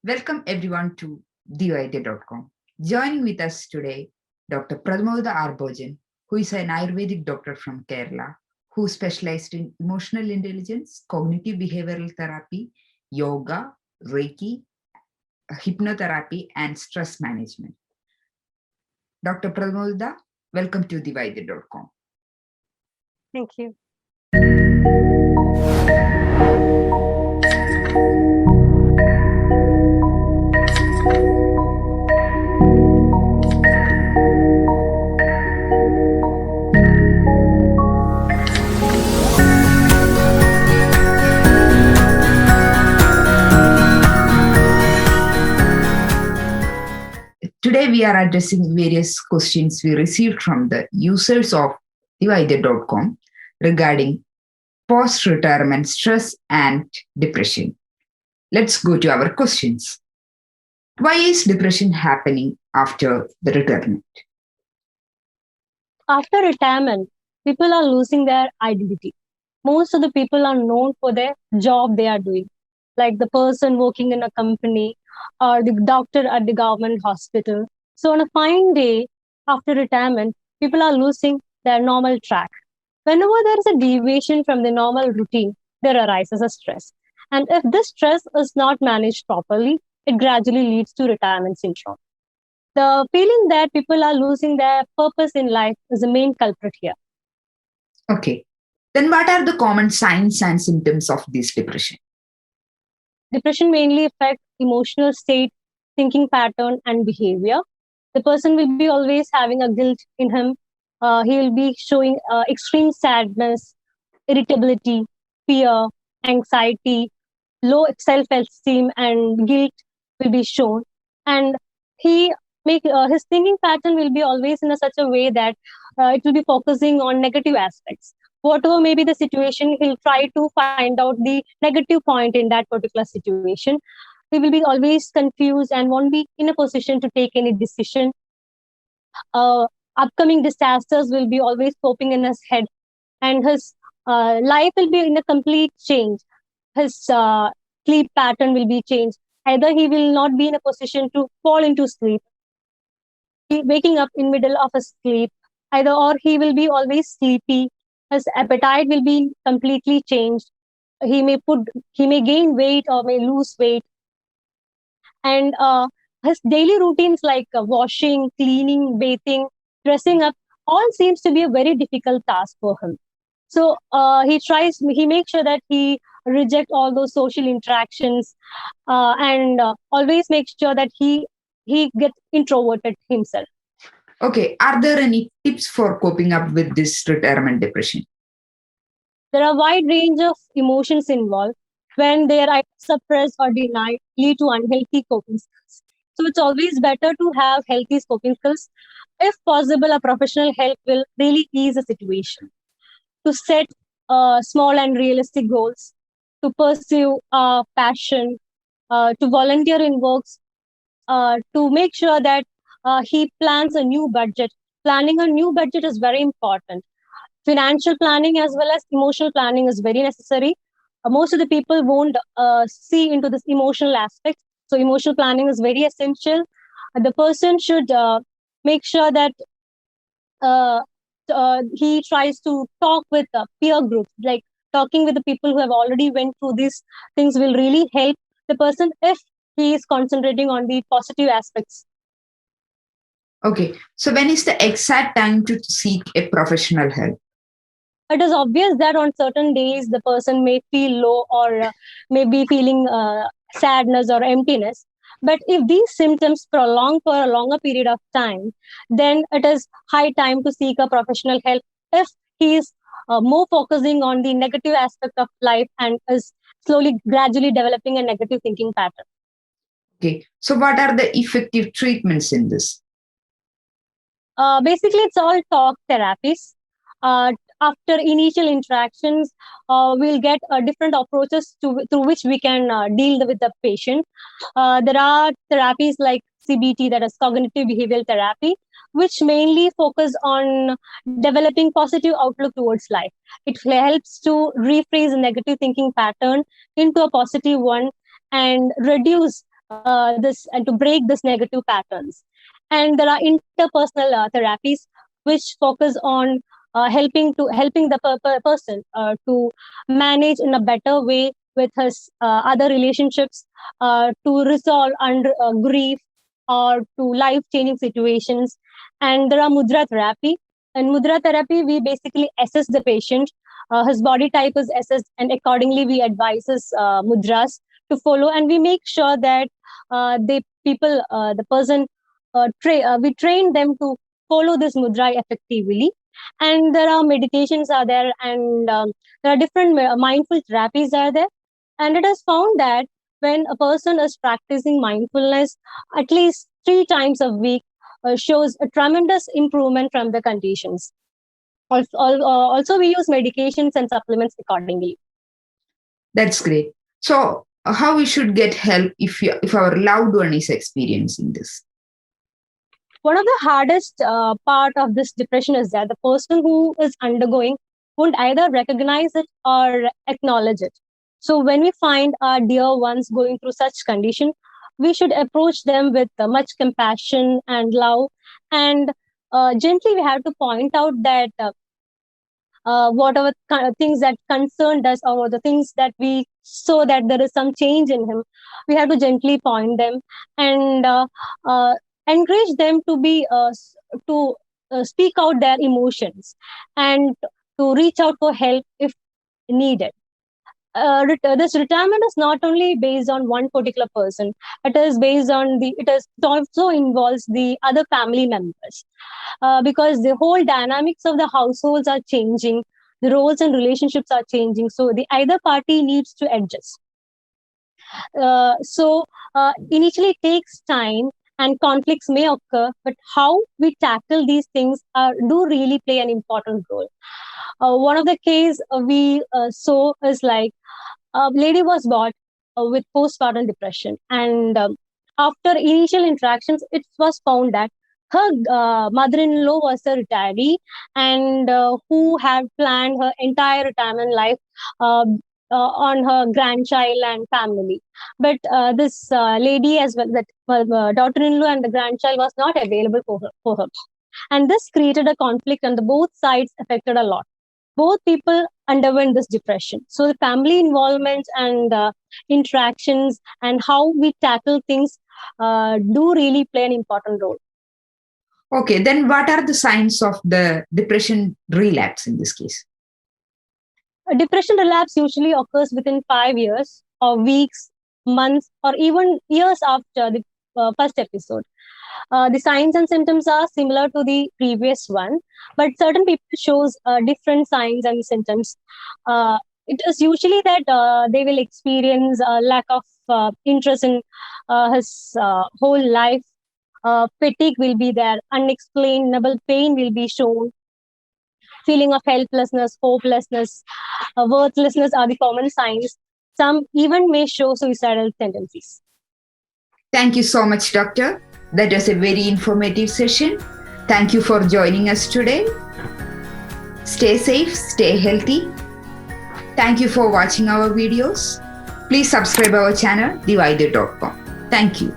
Welcome everyone to thevaidya.com. Joining with us today, Dr. Pradmoda Arbojan, who is an Ayurvedic doctor from Kerala, who specialized in emotional intelligence, cognitive behavioral therapy, yoga, Reiki, hypnotherapy, and stress management. Dr. Pradmoda, welcome to thevaidya.com. Thank you. Today, we are addressing various questions we received from the users of thevaidya.com regarding post-retirement stress and depression. Let's go to our questions. Why is depression happening after the retirement? After retirement, people are losing their identity. Most of the people are known for their job they are doing, like the person working in a company or the doctor at the government hospital. So, on a fine day after retirement, people are losing their normal track. Whenever there is a deviation from the normal routine, there arises a stress. And if this stress is not managed properly, it gradually leads to retirement syndrome. The feeling that people are losing their purpose in life is the main culprit here. Okay. Then what are the common signs and symptoms of this depression? Depression mainly affects emotional state, thinking pattern, and behavior. The person will be always having a guilt in him. He will be showing extreme sadness, irritability, fear, anxiety, low self-esteem, and guilt will be shown. And he make his thinking pattern will be always in a such a way that it will be focusing on negative aspects. Whatever may be the situation, he'll try to find out the negative point in that particular situation. He will be always confused and won't be in a position to take any decision. Upcoming disasters will be always popping in his head, and his life will be in a complete change. His sleep pattern will be changed. Either he will not be in a position to fall into sleep, waking up in middle of a sleep, either or he will be always sleepy. His appetite will be completely changed. He may gain weight or may lose weight, and his daily routines like washing, cleaning, bathing, dressing up, all seems to be a very difficult task for him. So he makes sure that he reject all those social interactions, and always makes sure that he gets introverted himself. Okay. Are there any tips for coping up with this retirement depression? There are a wide range of emotions involved. When they are either suppressed or denied, lead to unhealthy coping skills. So it's always better to have healthy coping skills. If possible, a professional help will really ease the situation. To set small and realistic goals, to pursue passion, to volunteer in works, to make sure that he plans a new budget. Planning a new budget is very important. Financial planning as well as emotional planning is very necessary. Most of the people won't see into this emotional aspect. So emotional planning is very essential. The person should make sure that uh, he tries to talk with peer groups, like talking with the people who have already went through these things will really help the person if he is concentrating on the positive aspects. Okay. So when is the exact time to seek a professional help? It is obvious that on certain days the person may feel low or may be feeling sadness or emptiness. But if these symptoms prolong for a longer period of time, then it is high time to seek a professional help if he is more focusing on the negative aspect of life and is slowly, gradually developing a negative thinking pattern. Okay. So what are the effective treatments in this? Basically, it's all talk therapies. Uh, After initial interactions, we'll get different approaches through which we can deal with the patient. There are therapies like CBT, that is cognitive behavioral therapy, which mainly focus on developing positive outlook towards life. It helps to rephrase a negative thinking pattern into a positive one and reduce this and to break this negative patterns. And there are interpersonal therapies which focus on helping the person to manage in a better way with his other relationships, to resolve under grief or to life changing situations. And there are mudra therapy. In mudra therapy, we basically assess the patient. His body type is assessed, and accordingly, we advise his mudras to follow, and we make sure that the person, we train them to follow this mudra effectively. And there are meditations are there, and there are different mindful therapies are there. And it is found that when a person is practicing mindfulness at least 3 times a week, shows a tremendous improvement from the conditions. Also, we use medications and supplements accordingly. That's great. So, how we should get help if our loved one is experiencing this? One of the hardest part of this depression is that the person who is undergoing won't either recognize it or acknowledge it. So when we find our dear ones going through such condition, we should approach them with much compassion and love, and gently we have to point out that whatever things that concerned us, or the things that we saw that there is some change in him, we have to gently point them, and encourage them to be to speak out their emotions and to reach out for help if needed. This retirement is not only based on one particular person. It is based on it also involves the other family members, because the whole dynamics of the households are changing, the roles and relationships are changing, so the either party needs to adjust. Initially it takes time and conflicts may occur, but how we tackle these things do really play an important role. One of the case we saw is like a lady was brought with postpartum depression, and after initial interactions, it was found that her mother-in-law was a retiree, and who had planned her entire retirement life on her grandchild and family. But this lady as well, that daughter-in-law and the grandchild was not available for her. And this created a conflict, and the both sides affected a lot. Both people underwent this depression. So the family involvement and interactions and how we tackle things do really play an important role. Okay, then what are the signs of the depression relapse in this case? A depression relapse usually occurs within 5 years or weeks, months, or even years after the first episode. The signs and symptoms are similar to the previous one, but certain people shows different signs and symptoms. It is usually that they will experience a lack of interest in his whole life. Fatigue will be there, unexplainable pain will be shown, feeling of helplessness, hopelessness, worthlessness are the common signs. Some even may show suicidal tendencies. Thank you so much, Doctor. That was a very informative session. Thank you for joining us today. Stay safe, stay healthy. Thank you for watching our videos. Please subscribe our channel, thevaidya.com. Thank you.